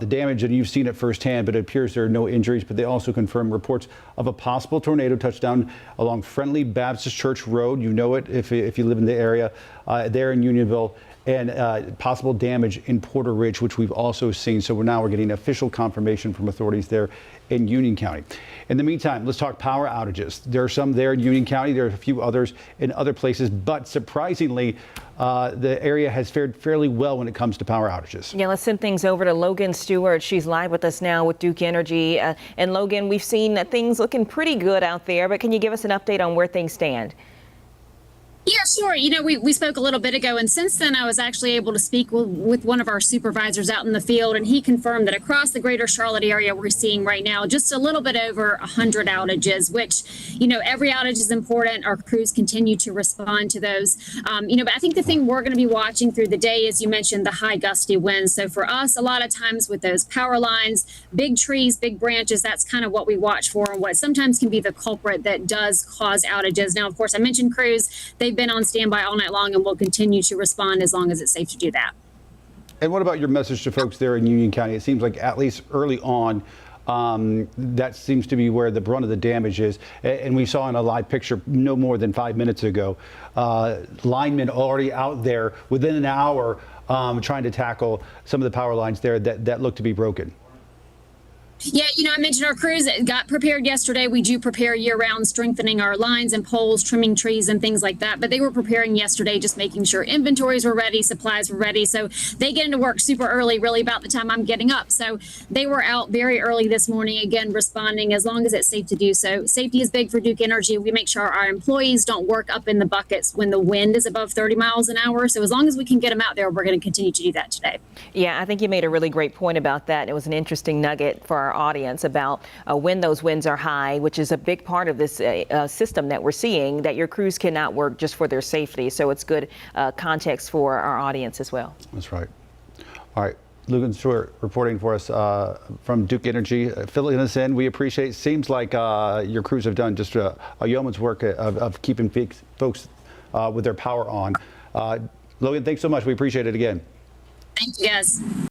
the damage, and you've seen it firsthand, but it appears there are no injuries. But they also confirm reports of a possible tornado touchdown along Friendly Baptist Church Road. You know it if you live in the area there in Unionville, and possible damage in Porter Ridge, which we've also seen. So now we're getting official confirmation from authorities there in Union County. In the meantime, let's talk power outages. There are some there in Union County. There are a few others in other places, but surprisingly, the area has fared fairly well when it comes to power outages. Yeah, let's send things over to Logan Stewart. She's live with us now with Duke Energy. And Logan, we've seen things looking pretty good out there, but can you give us an update on where things stand? Yeah, sure. You know, we spoke a little bit ago, and since then I was actually able to speak with one of our supervisors out in the field, and he confirmed that across the greater Charlotte area we're seeing right now just a little bit over 100 outages, which, you know, every outage is important. Our crews continue to respond to those. But I think the thing we're going to be watching through the day is, you mentioned, the high gusty winds. So for us, a lot of times with those power lines, big trees, big branches, that's kind of what we watch for, and what sometimes can be the culprit that does cause outages. Now, of course, I mentioned crews. They've been on standby all night long and will continue to respond as long as it's safe to do that. And what about your message to folks there in Union County? It seems like at least early on, that seems to be where the brunt of the damage is. And we saw in a live picture no more than 5 minutes ago, linemen already out there within an hour trying to tackle some of the power lines there that look to be broken. Yeah, you know, I mentioned our crews got prepared yesterday. We do prepare year-round, strengthening our lines and poles, trimming trees and things like that. But they were preparing yesterday, just making sure inventories were ready, supplies were ready. So they get into work super early, really about the time I'm getting up. So they were out very early this morning, again, responding as long as it's safe to do so. Safety is big for Duke Energy. We make sure our employees don't work up in the buckets when the wind is above 30 miles an hour. So as long as we can get them out there, we're going to continue to do that today. Yeah, I think you made a really great point about that. It was an interesting nugget for our audience about when those winds are high, which is a big part of this system that we're seeing, that your crews cannot work just for their safety. So it's good context for our audience as well. That's right. All right. Logan Stewart reporting for us from Duke Energy, filling us in. We appreciate it. Seems like your crews have done just a yeoman's work of keeping folks with their power on. Logan, thanks so much. We appreciate it again. Thank you, guys.